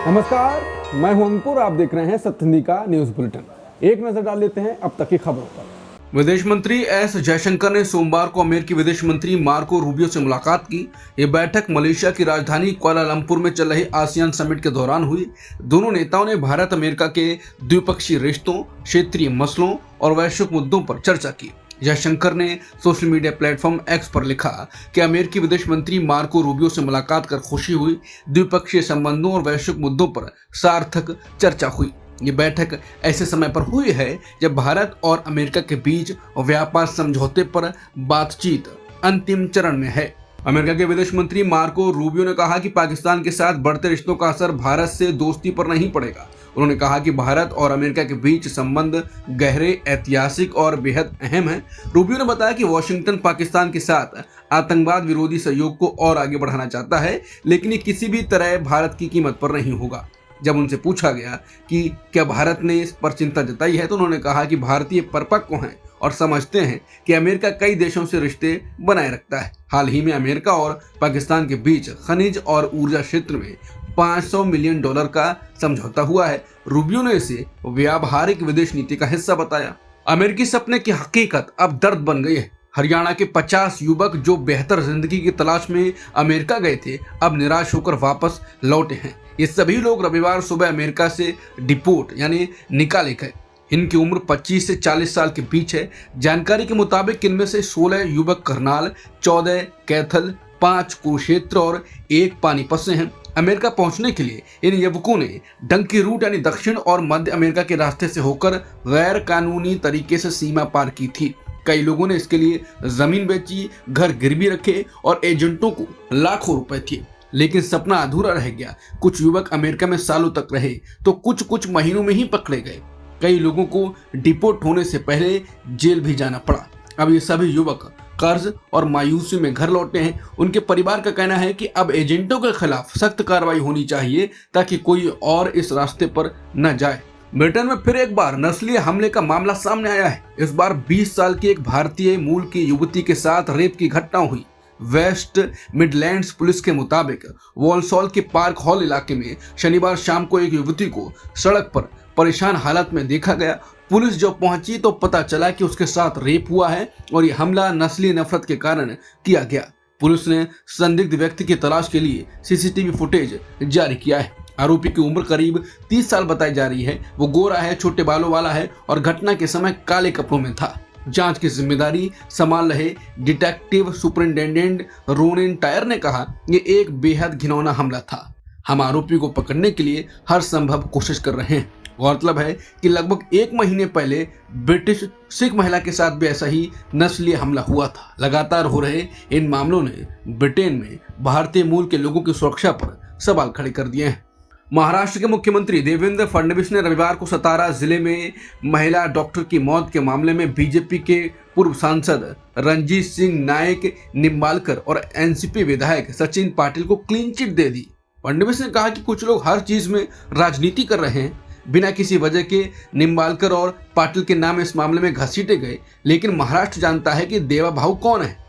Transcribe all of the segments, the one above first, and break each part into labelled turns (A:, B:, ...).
A: नमस्कार, मैं हूं अंकुर। आप देख रहे हैं सत्य हिंदी का न्यूज बुलेटिन। एक नजर डाल लेते हैं अब तक की खबरों पर।
B: विदेश मंत्री एस जयशंकर ने सोमवार को अमेरिकी विदेश मंत्री मार्को रूबियो से मुलाकात की। ये बैठक मलेशिया की राजधानी कुआलालंपुर में चल रहे आसियान समिट के दौरान हुई। दोनों नेताओं ने भारत अमेरिका के द्विपक्षीय रिश्तों, क्षेत्रीय मसलों और वैश्विक मुद्दों पर चर्चा की। जयशंकर ने सोशल मीडिया प्लेटफॉर्म एक्स पर लिखा कि अमेरिकी विदेश मंत्री मार्को रूबियो से मुलाकात कर खुशी हुई। द्विपक्षीय संबंधों और वैश्विक मुद्दों पर सार्थक चर्चा हुई। ये बैठक ऐसे समय पर हुई है जब भारत और अमेरिका के बीच व्यापार समझौते पर बातचीत अंतिम चरण में है। अमेरिका के विदेश मंत्री मार्को रूबियो ने कहा कि पाकिस्तान के साथ बढ़ते रिश्तों का असर भारत से दोस्ती पर नहीं पड़ेगा। उन्होंने कहा कि भारत और अमेरिका के बीच संबंध गहरे, ऐतिहासिक और बेहद अहम है। रूबियो ने बताया कि वॉशिंगटन पाकिस्तान के साथ आतंकवाद विरोधी सहयोग को और आगे बढ़ाना चाहता है, लेकिन ये किसी भी तरह भारत की कीमत पर नहीं होगा। जब उनसे पूछा गया कि क्या भारत ने इस पर चिंता जताई है, तो उन्होंने कहा कि भारतीय परिपक्व हैं और समझते हैं कि अमेरिका कई देशों से रिश्ते बनाए रखता है। हाल ही में अमेरिका और पाकिस्तान के बीच खनिज और ऊर्जा क्षेत्र में $500 मिलियन का समझौता हुआ है। रूबियो ने इसे व्यावहारिक विदेश नीति का हिस्सा बताया। अमेरिकी सपने की हकीकत अब दर्द बन गई है। हरियाणा के 50 युवक जो बेहतर जिंदगी की तलाश में अमेरिका गए थे, अब निराश होकर वापस लौटे हैं। ये सभी लोग रविवार सुबह अमेरिका से डिपोर्ट यानी निकाले गए। इनकी उम्र 25 से 40 साल के बीच है। जानकारी के मुताबिक इनमें से 16 युवक करनाल, 14 कैथल, 5 कुरुक्षेत्र और 1 पानीपत से हैं। अमेरिका पहुंचने के लिए इन युवकों ने डंकी रूट यानी दक्षिण और मध्य अमेरिका के रास्ते से होकर गैर कानूनी तरीके से सीमा पार की थी। कई लोगों ने इसके लिए जमीन बेची, घर गिरवी रखे और एजेंटों को लाखों रुपए थे, लेकिन सपना अधूरा रह गया। कुछ युवक अमेरिका में सालों तक रहे तो कुछ महीनों में ही पकड़े गए। कई लोगों को डिपोर्ट होने से पहले जेल भी जाना पड़ा। अब ये सभी युवक कर्ज और मायूसी में घर लौटे हैं। उनके परिवार का कहना है कि अब एजेंटों के खिलाफ सख्त कार्रवाई होनी चाहिए ताकि कोई और इस रास्ते पर न जाए। ब्रिटेन में फिर एक बार नस्लीय हमले का मामला सामने आया है। इस बार 20 साल की एक भारतीय मूल की युवती के साथ रेप की घटना हुई। वेस्ट मिडलैंड्स पुलिस के मुताबिक वॉल्सॉल के पार्क हॉल इलाके में शनिवार शाम को एक युवती को सड़क पर परेशान हालत में देखा गया। पुलिस जब पहुंची तो पता चला कि उसके साथ रेप हुआ है और यह हमला नस्लीय नफरत के कारण किया गया। पुलिस ने संदिग्ध व्यक्ति की तलाश के लिए सीसीटीवी फुटेज जारी किया है। आरोपी की उम्र करीब 30 साल बताई जा रही है। वो गोरा है, छोटे बालों वाला है और घटना के समय काले कपड़ों में था। जांच की जिम्मेदारी संभाल रहे डिटेक्टिव सुपरिंटेंडेंट रोनिन टायर ने कहा, ये एक बेहद घिनौना हमला था। हम आरोपी को पकड़ने के लिए हर संभव कोशिश कर रहे हैं। गौरतलब है कि लगभग 1 महीने पहले ब्रिटिश सिख महिला के साथ भी ऐसा ही नस्लीय हमला हुआ था। लगातार हो रहे इन मामलों ने ब्रिटेन में भारतीय मूल के लोगों की सुरक्षा पर सवाल खड़े कर दिए हैं। महाराष्ट्र के मुख्यमंत्री देवेंद्र फडणवीस ने रविवार को सतारा जिले में महिला डॉक्टर की मौत के मामले में बीजेपी के पूर्व सांसद रणजीत सिंह नायक निम्बालकर और एनसीपी विधायक सचिन पाटिल को क्लीन चिट दे दी। फडणवीस ने कहा कि कुछ लोग हर चीज में राजनीति कर रहे हैं। बिना किसी वजह के निम्बालकर और पाटिल के नाम इस मामले में घसीटे गए, लेकिन महाराष्ट्र जानता है कि देवा भाऊ कौन है।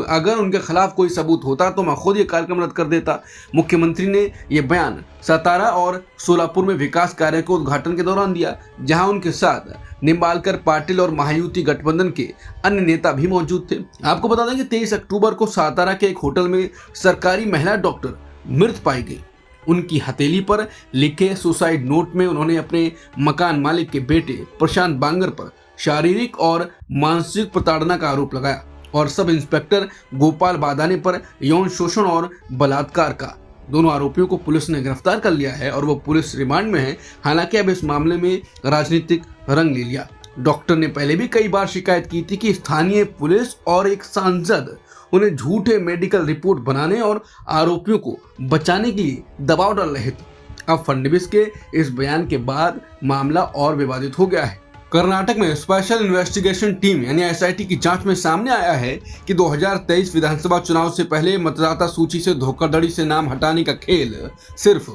B: अगर उनके खिलाफ कोई सबूत होता तो मैं खुद ये कार्यक्रम रद्द कर देता। मुख्यमंत्री ने यह बयान सतारा और सोलापुर में विकास कार्य के उद्घाटन के दौरान दिया, जहां उनके साथ निम्बालकर, पाटिल और महायुति गठबंधन के अन्य नेता भी मौजूद थे। आपको बता दें कि 23 अक्टूबर को सातारा के एक होटल में सरकारी महिला डॉक्टर मृत पाई गई। उनकी हथेली पर लिखे सुसाइड नोट में उन्होंने अपने मकान मालिक के बेटे प्रशांत बांगर पर शारीरिक और मानसिक प्रताड़ना का आरोप लगाया और सब इंस्पेक्टर गोपाल बादाने पर यौन शोषण और बलात्कार का। दोनों आरोपियों को पुलिस ने गिरफ्तार कर लिया है और वो पुलिस रिमांड में है। हालांकि अब इस मामले में राजनीतिक रंग ले लिया। डॉक्टर ने पहले भी कई बार शिकायत की थी कि स्थानीय पुलिस और एक सांसद उन्हें झूठे मेडिकल रिपोर्ट बनाने और आरोपियों को बचाने के लिए दबाव डाल रहे थे। अब फडणवीस के इस बयान के बाद मामला और विवादित हो गया है। कर्नाटक में स्पेशल इन्वेस्टिगेशन टीम यानी एसआईटी की जांच में सामने आया है कि 2023 विधानसभा चुनाव से पहले मतदाता सूची से धोखाधड़ी से नाम हटाने का खेल सिर्फ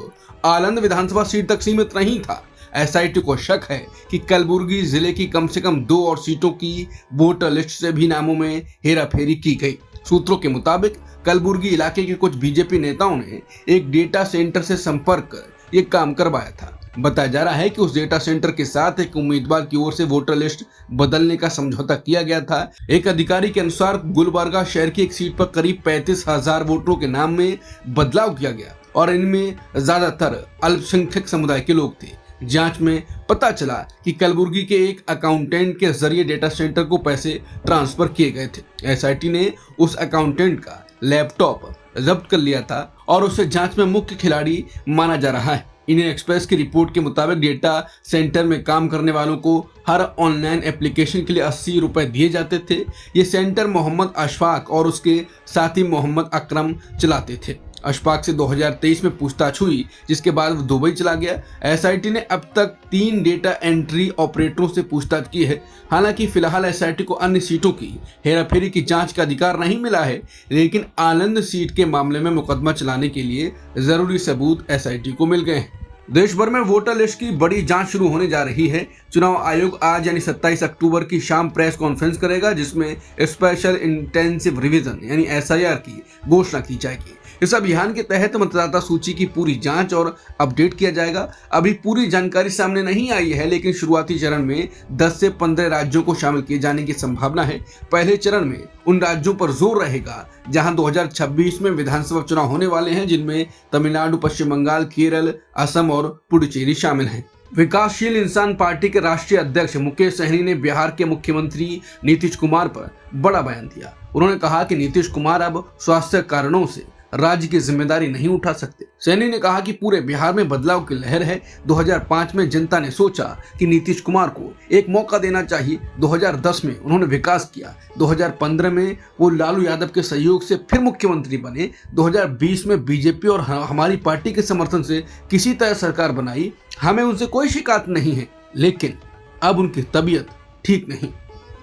B: आलंद विधानसभा सीट तक सीमित नहीं था। एसआईटी को शक है कि कलबुर्गी जिले की कम से कम 2 और सीटों की वोटर लिस्ट से भी नामों में हेराफेरी की गई। सूत्रों के मुताबिक कलबुर्गी इलाके के कुछ बीजेपी नेताओं ने एक डेटा सेंटर से संपर्क ये काम करवाया था। बताया जा रहा है कि उस डेटा सेंटर के साथ एक उम्मीदवार की ओर से वोटर लिस्ट बदलने का समझौता किया गया था। एक अधिकारी के अनुसार गुलबर्गा शहर की एक सीट पर करीब 35,000 वोटरों के नाम में बदलाव किया गया और इनमें ज्यादातर अल्पसंख्यक समुदाय के लोग थे। जांच में पता चला कि कलबुर्गी के एक अकाउंटेंट के जरिए डेटा सेंटर को पैसे ट्रांसफर किए गए थे। एसआईटी ने उस अकाउंटेंट का लैपटॉप जब्त कर लिया था और उसे जांच में मुख्य खिलाड़ी माना जा रहा है। इंडियन एक्सप्रेस की रिपोर्ट के मुताबिक डेटा सेंटर में काम करने वालों को हर ऑनलाइन एप्लीकेशन के लिए 80 रुपए दिए जाते थे। ये सेंटर मोहम्मद अशफाक और उसके साथी मोहम्मद अकरम चलाते थे। अशफाक से 2023 में पूछताछ हुई, जिसके बाद वो दुबई चला गया। एसआईटी ने अब तक 3 डेटा एंट्री ऑपरेटरों से पूछताछ की है। हालांकि फिलहाल एसआईटी को अन्य सीटों की हेराफेरी की जांच का अधिकार नहीं मिला है, लेकिन आनंद सीट के मामले में मुकदमा चलाने के लिए जरूरी सबूत एसआईटी को मिल गए हैं। देश भर में वोटर लिस्ट की बड़ी जांच शुरू होने जा रही है। चुनाव आयोग आज यानी 27 अक्टूबर की शाम प्रेस कॉन्फ्रेंस करेगा, जिसमें स्पेशल इंटेंसिव रिवीजन यानी एसआईआर की घोषणा की जाएगी। इस अभियान के तहत मतदाता सूची की पूरी जांच और अपडेट किया जाएगा। अभी पूरी जानकारी सामने नहीं आई है, लेकिन शुरुआती चरण में 10 से 15 राज्यों को शामिल किए जाने की संभावना है। पहले चरण में उन राज्यों पर जोर रहेगा जहां 2026 में विधानसभा चुनाव होने वाले हैं, जिनमें तमिलनाडु, पश्चिम बंगाल, केरल, असम और पुडुचेरी शामिल हैं। विकासशील इंसान पार्टी के राष्ट्रीय अध्यक्ष मुकेश सहनी ने बिहार के मुख्यमंत्री नीतीश कुमार पर बड़ा बयान दिया। उन्होंने कहा कि नीतीश कुमार अब स्वास्थ्य कारणों से राज्य की जिम्मेदारी नहीं उठा सकते। सैनी ने कहा कि पूरे बिहार में बदलाव की लहर है। 2005 में जनता ने सोचा कि नीतीश कुमार को एक मौका देना चाहिए। 2010 में उन्होंने विकास किया। 2015 में वो लालू यादव के सहयोग से फिर मुख्यमंत्री बने। 2020 में बीजेपी और हमारी पार्टी के समर्थन से किसी तरह सरकार बनाई। हमें उनसे कोई शिकायत नहीं है, लेकिन अब उनकी तबीयत ठीक नहीं,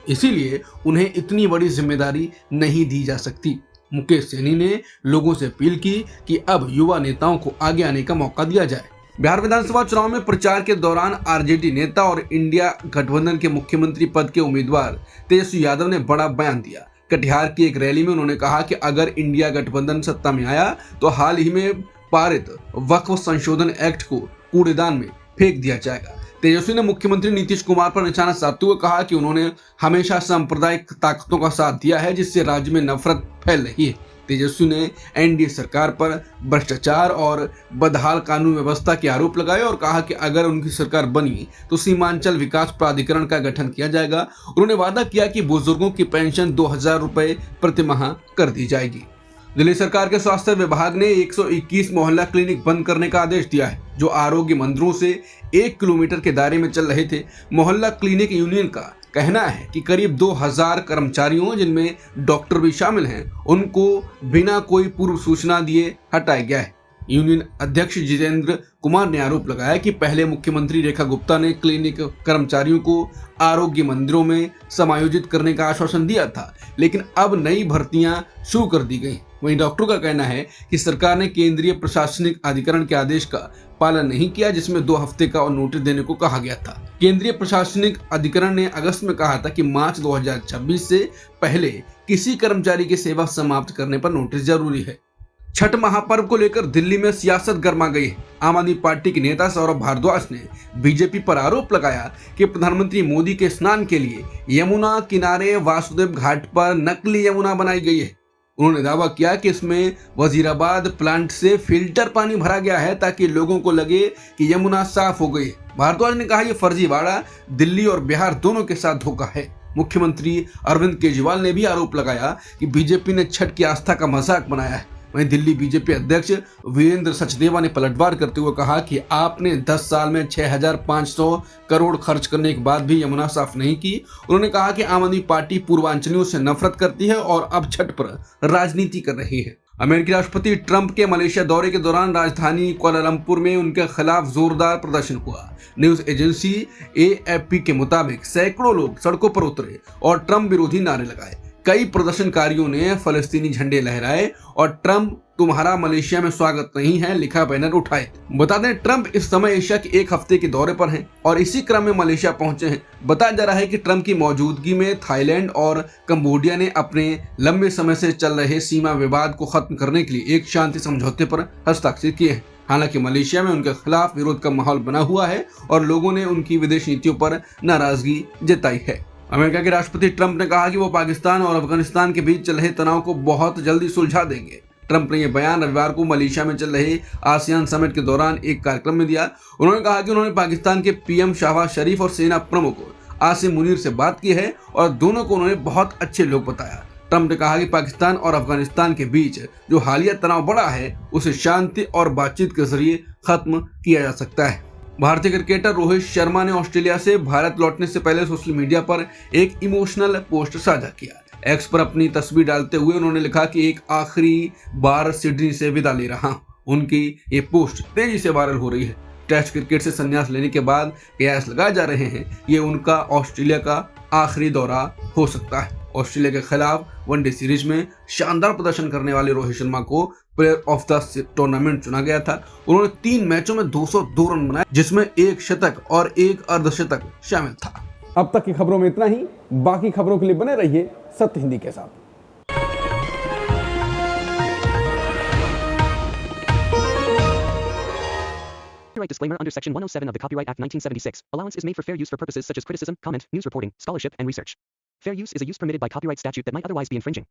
B: इसीलिए उन्हें इतनी बड़ी जिम्मेदारी नहीं दी जा सकती। मुकेश सहनी ने लोगों से अपील की कि अब युवा नेताओं को आगे आने का मौका दिया जाए। बिहार विधानसभा चुनाव में प्रचार के दौरान आरजेडी नेता और इंडिया गठबंधन के मुख्यमंत्री पद के उम्मीदवार तेजस्वी यादव ने बड़ा बयान दिया। कटिहार की एक रैली में उन्होंने कहा कि अगर इंडिया गठबंधन सत्ता में आया तो हाल ही में पारित वक्फ संशोधन एक्ट को कूड़ेदान में फेंक दिया जाएगा। तेजस्वी ने मुख्यमंत्री नीतीश कुमार पर निशाना साधते हुए कहा कि उन्होंने हमेशा सांप्रदायिक ताकतों का साथ दिया है, जिससे राज्य में नफरत फैल रही है। तेजस्वी ने एनडीए सरकार पर भ्रष्टाचार और बदहाल कानून व्यवस्था के आरोप लगाए और कहा कि अगर उनकी सरकार बनी तो सीमांचल विकास प्राधिकरण का गठन किया जाएगा। उन्होंने वादा किया कि बुजुर्गों की पेंशन 2,000 रुपए प्रति माह कर दी जाएगी। दिल्ली सरकार के स्वास्थ्य विभाग ने 121 मोहल्ला क्लिनिक बंद करने का आदेश दिया है, जो आरोग्य मंदिरों से 1 किलोमीटर के दायरे में चल रहे थे। मोहल्ला क्लिनिक यूनियन का कहना है कि करीब 2,000 कर्मचारियों, जिनमें डॉक्टर भी शामिल हैं, उनको बिना कोई पूर्व सूचना दिए हटाया गया है। यूनियन अध्यक्ष जितेंद्र कुमार ने आरोप लगाया कि पहले मुख्यमंत्री रेखा गुप्ता ने क्लिनिक कर्मचारियों को आरोग्य मंदिरों में समायोजित करने का आश्वासन दिया था, लेकिन अब नई भर्तियां शुरू कर दी गई। वहीं डॉक्टरों का कहना है कि सरकार ने केंद्रीय प्रशासनिक अधिकरण के आदेश का पालन नहीं किया, जिसमें 2 हफ्ते का और नोटिस देने को कहा गया था। केंद्रीय प्रशासनिक अधिकरण ने अगस्त में कहा था कि मार्च 2026 से पहले किसी कर्मचारी की सेवा समाप्त करने पर नोटिस जरूरी है। छठ महापर्व को लेकर दिल्ली में सियासत गर्मा गई है। आम आदमी पार्टी के नेता सौरभ भारद्वाज ने बीजेपी पर आरोप लगाया कि प्रधानमंत्री मोदी के स्नान के लिए यमुना किनारे वासुदेव घाट पर नकली यमुना बनाई गई है। उन्होंने दावा किया कि इसमें वजीराबाद प्लांट से फिल्टर पानी भरा गया है ताकि लोगों को लगे कि यमुना साफ हो गई है। भारद्वाज ने कहा, यह फर्जीवाड़ा दिल्ली और बिहार दोनों के साथ धोखा है। मुख्यमंत्री अरविंद केजरीवाल ने भी आरोप लगाया कि बीजेपी ने छठ की आस्था का मजाक बनाया है। वहीं दिल्ली बीजेपी अध्यक्ष वीरेंद्र सचदेवा ने पलटवार करते हुए कहा कि आपने 10 साल में 6,500 करोड़ खर्च करने के बाद भी यमुना साफ नहीं की। उन्होंने कहा कि आम आदमी पार्टी पूर्वांचलियों से नफरत करती है और अब छठ पर राजनीति कर रही है। अमेरिकी राष्ट्रपति ट्रंप के मलेशिया दौरे के दौरान राजधानी कुआलालंपुर में उनके खिलाफ जोरदार प्रदर्शन हुआ। न्यूज एजेंसी AFP के मुताबिक सैकड़ों लोग सड़कों पर उतरे और ट्रंप विरोधी नारे लगाए। कई प्रदर्शनकारियों ने फलस्तीनी झंडे लहराए और ट्रंप तुम्हारा मलेशिया में स्वागत नहीं है लिखा बैनर उठाए। बता दें, ट्रंप इस समय एशिया के 1 हफ्ते के दौरे पर हैं और इसी क्रम में मलेशिया पहुंचे हैं। बताया जा रहा है कि ट्रंप की मौजूदगी में थाईलैंड और कंबोडिया ने अपने लंबे समय से चल रहे सीमा विवाद को खत्म करने के लिए एक शांति समझौते पर हस्ताक्षर किए हैं। हालांकि मलेशिया में उनके खिलाफ विरोध का माहौल बना हुआ है और लोगों ने उनकी विदेश नीतियों पर नाराजगी जताई है। अमेरिका के राष्ट्रपति ट्रंप ने कहा कि वो पाकिस्तान और अफगानिस्तान के बीच चल रहे तनाव को बहुत जल्दी सुलझा देंगे। ट्रंप ने यह बयान रविवार को मलेशिया में चल रहे आसियान समिट के दौरान एक कार्यक्रम में दिया। उन्होंने कहा कि उन्होंने पाकिस्तान के पीएम शहबाज शरीफ और सेना प्रमुख आसिम मुनीर से बात की है और दोनों को उन्होंने बहुत अच्छे लोग बताया। ट्रंप ने कहा कि पाकिस्तान और अफगानिस्तान के बीच जो हालिया तनाव बढ़ा है उसे शांति और बातचीत के जरिए खत्म किया जा सकता है। भारतीय क्रिकेटर रोहित शर्मा ने ऑस्ट्रेलिया से भारत लौटने से पहले सोशल मीडिया पर एक इमोशनल पोस्ट साझा किया। एक्स पर अपनी तस्वीर डालते हुए उन्होंने लिखा कि एक आखिरी बार सिडनी से विदा ले रहा हूं। उनकी ये पोस्ट तेजी से वायरल हो रही है। टेस्ट क्रिकेट से संन्यास लेने के बाद कयास लगाए जा रहे हैं ये उनका ऑस्ट्रेलिया का आखिरी दौरा हो सकता है। ऑस्ट्रेलिया के खिलाफ वनडे सीरीज में शानदार प्रदर्शन करने वाले रोहित शर्मा को प्लेयर ऑफ द टूर्नामेंट चुना गया था। उन्होंने 3 मैचों में 202 रन बनाए, जिसमें 1 शतक और 1 अर्धशतक शामिल था।
A: अब तक की खबरों में इतना ही। बाकी खबरों के लिए बने रहिए सत्य हिंदी के साथ।
C: Copyright disclaimer under Section 107 of the Copyright Act 1976. Allowance is made for fair use for purposes such as criticism, comment, news reporting, scholarship, and research. Fair use is a use permitted by copyright statute that might otherwise be infringing.